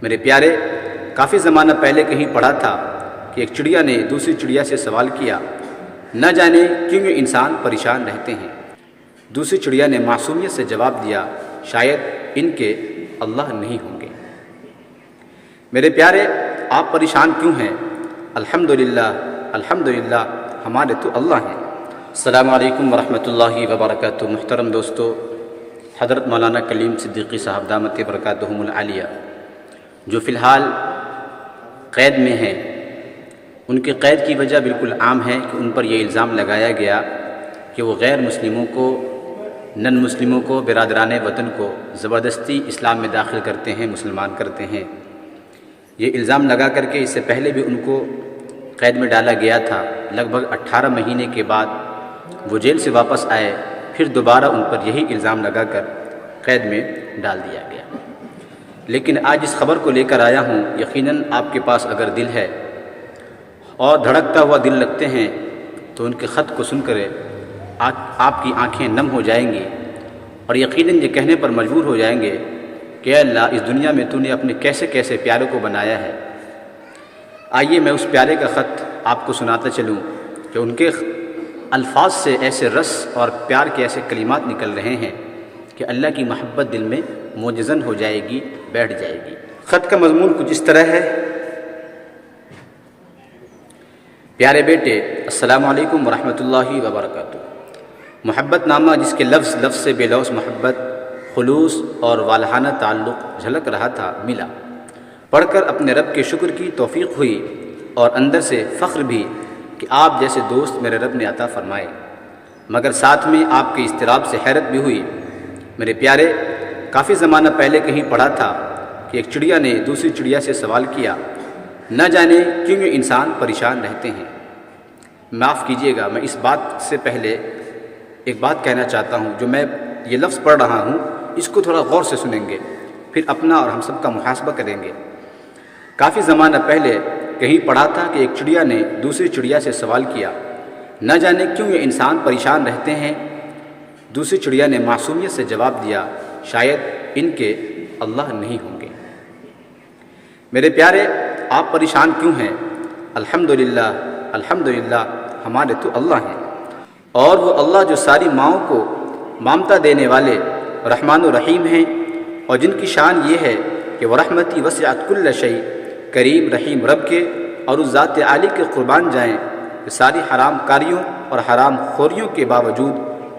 میرے پیارے، کافی زمانہ پہلے کہیں پڑھا تھا کہ ایک چڑیا نے دوسری چڑیا سے سوال کیا، نہ جانے کیوں یہ انسان پریشان رہتے ہیں۔ دوسری چڑیا نے معصومیت سے جواب دیا، شاید ان کے اللہ نہیں ہوں گے۔ میرے پیارے، آپ پریشان کیوں ہیں؟ الحمدللہ الحمدللہ، ہمارے تو اللہ ہیں۔ السلام علیکم ورحمۃ اللہ وبرکاتہ۔ محترم دوستو، حضرت مولانا کلیم صدیقی صاحب دامت برکاتہم العالیہ جو فی الحال قید میں ہیں، ان کی قید کی وجہ بالکل عام ہے کہ ان پر یہ الزام لگایا گیا کہ وہ غیر مسلموں کو، نن مسلموں کو، برادران وطن کو زبردستی اسلام میں داخل کرتے ہیں، مسلمان کرتے ہیں۔ یہ الزام لگا کر کے اس سے پہلے بھی ان کو قید میں ڈالا گیا تھا۔ لگ بھگ 18 مہینے کے بعد وہ جیل سے واپس آئے، پھر دوبارہ ان پر یہی الزام لگا کر قید میں ڈال دیا گیا۔ لیکن آج اس خبر کو لے کر آیا ہوں، یقیناً آپ کے پاس اگر دل ہے اور دھڑکتا ہوا دل رکھتے ہیں تو ان کے خط کو سن کر آپ کی آنکھیں نم ہو جائیں گی اور یقیناً یہ کہنے پر مجبور ہو جائیں گے کہ اے اللہ، اس دنیا میں تو نے اپنے کیسے کیسے پیاروں کو بنایا ہے۔ آئیے میں اس پیارے کا خط آپ کو سناتا چلوں کہ ان کے الفاظ سے ایسے رس اور پیار کے ایسے کلمات نکل رہے ہیں کہ اللہ کی محبت دل میں معجزن ہو جائے گی، بیٹھ جائے گی۔ خط کا مضمون کچھ اس طرح ہے: پیارے بیٹے، السلام علیکم ورحمۃ اللہ وبرکاتہ۔ محبت نامہ جس کے لفظ لفظ سے بے لوث محبت، خلوص اور والہانہ تعلق جھلک رہا تھا، ملا۔ پڑھ کر اپنے رب کے شکر کی توفیق ہوئی اور اندر سے فخر بھی کہ آپ جیسے دوست میرے رب نے عطا فرمائے، مگر ساتھ میں آپ کے اضطراب سے حیرت بھی ہوئی۔ میرے پیارے، کافی زمانہ پہلے کہیں پڑھا تھا کہ ایک چڑیا نے دوسری چڑیا سے سوال کیا، نہ جانے کیوں یہ انسان پریشان رہتے ہیں۔ معاف کیجیے گا، میں اس بات سے پہلے ایک بات کہنا چاہتا ہوں۔ جو میں یہ لفظ پڑھ رہا ہوں اس کو تھوڑا غور سے سنیں گے، پھر اپنا اور ہم سب کا محاسبہ کریں گے۔ کافی زمانہ پہلے کہیں پڑھا تھا کہ ایک چڑیا نے دوسری چڑیا سے سوال کیا، نہ جانے کیوں یہ انسان پریشان رہتے ہیں۔ دوسری چڑیا نے معصومیت سے جواب دیا، شاید ان کے اللہ نہیں ہوں گے۔ میرے پیارے، آپ پریشان کیوں ہیں؟ الحمدللہ الحمدللہ، ہمارے تو اللہ ہیں، اور وہ اللہ جو ساری ماؤں کو مامتا دینے والے رحمان و رحیم ہیں، اور جن کی شان یہ ہے کہ وَرَحْمَتِي وَسِعَتْ كُلَّ شَيْءٍ، کریم رحیم رب کے اور اس ذات عالی کے قربان جائیں کہ ساری حرام کاریوں اور حرام خوریوں کے باوجود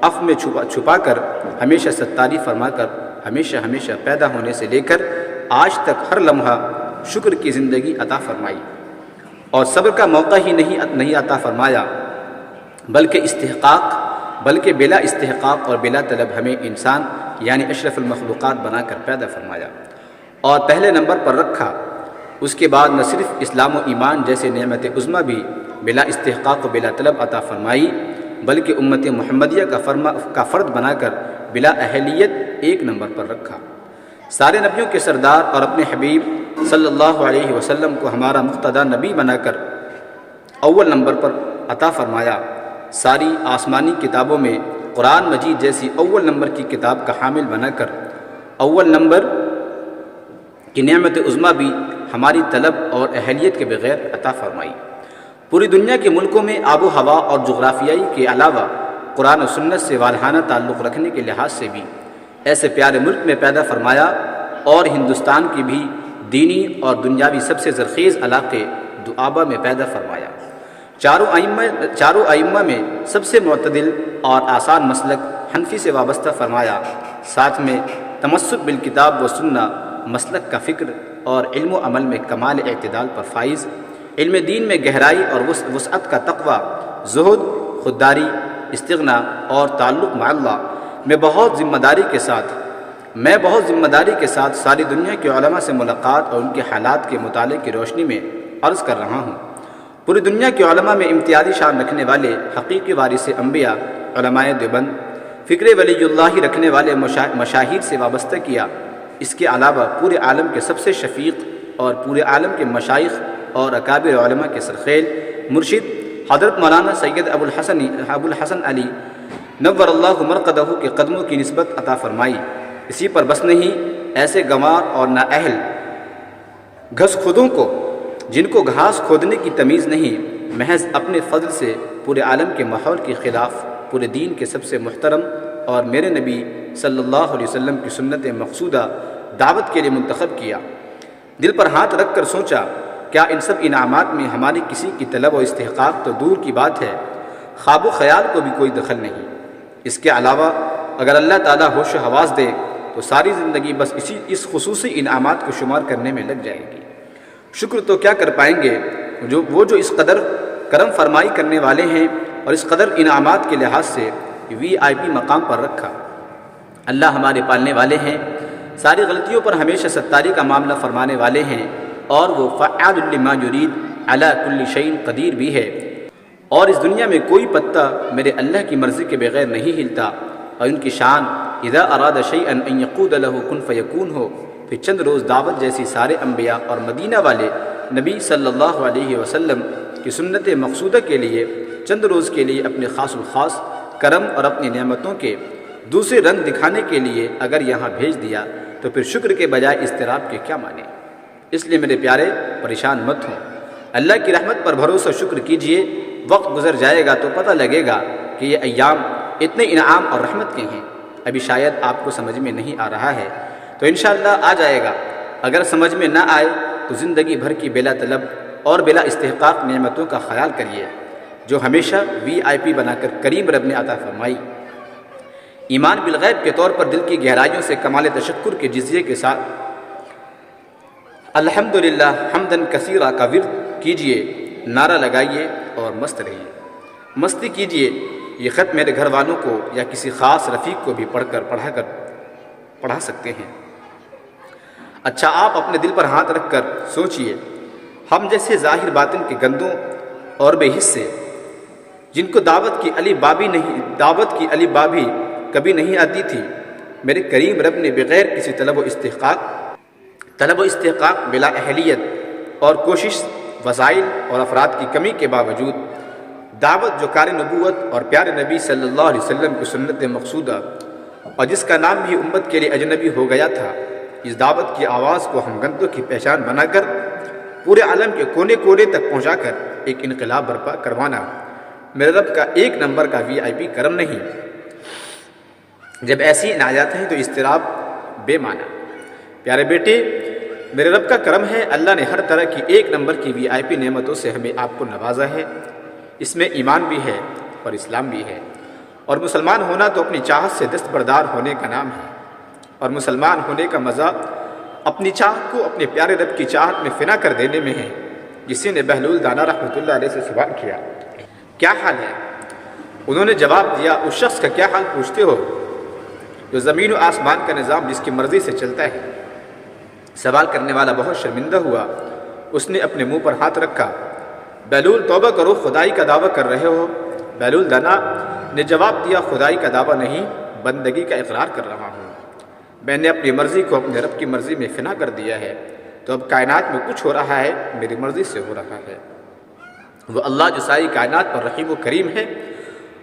عفو میں چھپا کر، ہمیشہ ستاری فرما کر، ہمیشہ ہمیشہ پیدا ہونے سے لے کر آج تک ہر لمحہ شکر کی زندگی عطا فرمائی، اور صبر کا موقع ہی نہیں عطا فرمایا، بلکہ بلا استحقاق اور بلا طلب ہمیں انسان یعنی اشرف المخلوقات بنا کر پیدا فرمایا اور پہلے نمبر پر رکھا۔ اس کے بعد نہ صرف اسلام و ایمان جیسے نعمت عظمیٰ بھی بلا استحقاق و بلا طلب عطا فرمائی، بلکہ امت محمدیہ کا فرد بنا کر بلا اہلیت ایک نمبر پر رکھا۔ سارے نبیوں کے سردار اور اپنے حبیب صلی اللہ علیہ وسلم کو ہمارا مقتدی نبی بنا کر اول نمبر پر عطا فرمایا۔ ساری آسمانی کتابوں میں قرآن مجید جیسی اول نمبر کی کتاب کا حامل بنا کر اول نمبر کی نعمت عظمیٰ بھی ہماری طلب اور اہلیت کے بغیر عطا فرمائی۔ پوری دنیا کے ملکوں میں آب و ہوا اور جغرافیائی کے علاوہ قرآن و سنت سے والہانہ تعلق رکھنے کے لحاظ سے بھی ایسے پیارے ملک میں پیدا فرمایا، اور ہندوستان کی بھی دینی اور دنیاوی سب سے زرخیز علاقے دوآبہ میں پیدا فرمایا۔ چاروں ائمہ میں سب سے معتدل اور آسان مسلک حنفی سے وابستہ فرمایا، ساتھ میں تمسک بالکتاب و سنہ مسلک کا فکر اور علم و عمل میں کمال اعتدال پر فائز، علم دین میں گہرائی اور وسعت کا تقوی، زہد، خودداری، استغنا اور تعلق مع اللہ میں بہت ذمہ داری کے ساتھ ساری دنیا کے علماء سے ملاقات اور ان کے حالات کے مطالعے کی روشنی میں عرض کر رہا ہوں۔ پوری دنیا کے علماء میں امتیازی شان رکھنے والے حقیقی وارث انبیاء علماء دیوبند، فکر ولی اللہ رکھنے والے مشاہیر سے وابستہ کیا۔ اس کے علاوہ پورے عالم کے سب سے شفیق اور پورے عالم کے مشائخ اور اکابر علماء کے سرخیل مرشد حضرت مولانا سید ابو الحسن علی نور اللہ مرقدہ کے قدموں کی نسبت عطا فرمائی۔ اسی پر بس نہیں، ایسے گنوار اور نااہل گھس خودوں کو، جن کو گھاس کھودنے کی تمیز نہیں، محض اپنے فضل سے پورے عالم کے ماحول کے خلاف پورے دین کے سب سے محترم اور میرے نبی صلی اللہ علیہ وسلم کی سنت مقصودہ دعوت کے لیے منتخب کیا۔ دل پر ہاتھ رکھ کر سوچا، کیا ان سب انعامات میں ہماری کسی کی طلب و استحقاق تو دور کی بات ہے، خواب و خیال کو بھی کوئی دخل نہیں۔ اس کے علاوہ اگر اللہ تعالیٰ ہوش و حواس دے تو ساری زندگی بس اس خصوصی انعامات کو شمار کرنے میں لگ جائے گی۔ شکر تو کیا کر پائیں گے وہ جو اس قدر کرم فرمائی کرنے والے ہیں اور اس قدر انعامات کے لحاظ سے VIP مقام پر رکھا۔ اللہ ہمارے پالنے والے ہیں، ساری غلطیوں پر ہمیشہ ستاری کا معاملہ فرمانے والے ہیں، اور وہ فعال لما یرید علی کل شیء قدیر بھی ہے۔ اور اس دنیا میں کوئی پتا میرے اللہ کی مرضی کے بغیر نہیں ہلتا، اور ان کی شان اذا اراد شیئا ان یقول له کن فیکون ہو۔ پھر چند روز دعوت جیسی سارے انبیاء اور مدینہ والے نبی صلی اللہ علیہ وسلم کی سنت مقصودہ کے لیے چند روز کے لیے اپنے خاص الخاص کرم اور اپنی نعمتوں کے دوسرے رنگ دکھانے کے لیے اگر یہاں بھیج دیا تو پھر شکر کے بجائے اضطراب کے کیا معنی؟ اس لیے میرے پیارے پریشان مت ہوں، اللہ کی رحمت پر بھروسہ شکر کیجئے۔ وقت گزر جائے گا تو پتہ لگے گا کہ یہ ایام اتنے انعام اور رحمت کے ہیں۔ ابھی شاید آپ کو سمجھ میں نہیں آ رہا ہے تو انشاءاللہ آ جائے گا۔ اگر سمجھ میں نہ آئے تو زندگی بھر کی بلا طلب اور بلا استحقاق نعمتوں کا خیال کریے جو ہمیشہ VIP بنا کر کریم رب نے عطا فرمائی۔ ایمان بالغیب کے طور پر دل کی گہرائیوں سے کمال تشکر کے جزیے کے ساتھ الحمدللہ حمدن کثیرہ کا ورد کیجئے، نعرہ لگائیے اور مست رہیے۔ مستی کیجئے۔ یہ خط میرے گھر والوں کو یا کسی خاص رفیق کو بھی پڑھا سکتے ہیں۔ اچھا، آپ اپنے دل پر ہاتھ رکھ کر سوچئے، ہم جیسے ظاہر باطن کے گندوں اور بے حصے جن کو دعوت کی الف با بھی کبھی نہیں آتی تھی، میرے کریم رب نے بغیر کسی طلب و استحقاق بلا اہلیت اور کوشش، وسائل اور افراد کی کمی کے باوجود دعوت جو کار نبوت اور پیارے نبی صلی اللہ علیہ وسلم کی سنت مقصودہ اور جس کا نام بھی امت کے لیے اجنبی ہو گیا تھا، اس دعوت کی آواز کو ہم گندوں کی پہچان بنا کر پورے عالم کے کونے کونے تک پہنچا کر ایک انقلاب برپا کروانا میرے رب کا ایک نمبر کا VIP کرم نہیں؟ جب ایسی عنایات ہیں تو اضطراب بے معنی۔ پیارے بیٹے، میرے رب کا کرم ہے، اللہ نے ہر طرح کی ایک نمبر کی VIP نعمتوں سے ہمیں آپ کو نوازا ہے۔ اس میں ایمان بھی ہے اور اسلام بھی ہے، اور مسلمان ہونا تو اپنی چاہت سے دستبردار ہونے کا نام ہے، اور مسلمان ہونے کا مزہ اپنی چاہت کو اپنے پیارے رب کی چاہت میں فنا کر دینے میں ہے۔ کسی نے بہلول دانا رحمۃ اللہ علیہ سے سوال کیا، کیا حال ہے؟ انہوں نے جواب دیا، اس شخص کا کیا حال پوچھتے ہو جو زمین و آسمان کا نظام جس کی مرضی سے چلتا ہے؟ سوال کرنے والا بہت شرمندہ ہوا، اس نے اپنے منہ پر ہاتھ رکھا۔ بہلول، توبہ کرو، خدائی کا دعویٰ کر رہے ہو؟ بہلول دانا نے جواب دیا، خدائی کا دعویٰ نہیں، بندگی کا اقرار کر رہا ہوں۔ میں نے اپنی مرضی کو اپنے رب کی مرضی میں فنا کر دیا ہے، تو اب کائنات میں کچھ ہو رہا ہے میری مرضی سے ہو رہا ہے۔ وہ اللہ جو ساری کائنات پر رحیم و کریم ہے،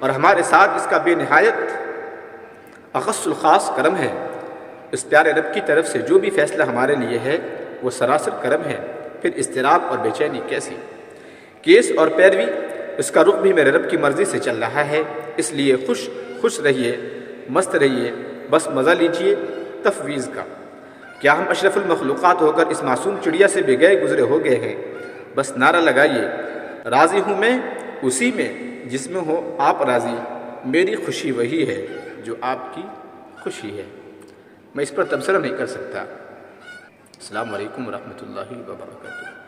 اور ہمارے ساتھ اس کا بے نہایت اخص الخاص کرم ہے۔ اس پیارے رب کی طرف سے جو بھی فیصلہ ہمارے لیے ہے وہ سراسر کرم ہے، پھر اضطراب اور بے چینی کیسی؟ کیس اور پیروی، اس کا رخ بھی میرے رب کی مرضی سے چل رہا ہے، اس لیے خوش رہیے، مست رہیے، بس مزہ لیجئے تفویض کا۔ کیا ہم اشرف المخلوقات ہو کر اس معصوم چڑیا سے بے گئے گزرے ہو گئے ہیں؟ بس نعرہ لگائیے، راضی ہوں میں اسی میں جس میں ہو آپ راضی، میری خوشی وہی ہے جو آپ کی خوشی ہے۔ میں اس پر تبصرہ نہیں کر سکتا۔ السلام علیکم ورحمۃ اللہ وبرکاتہ۔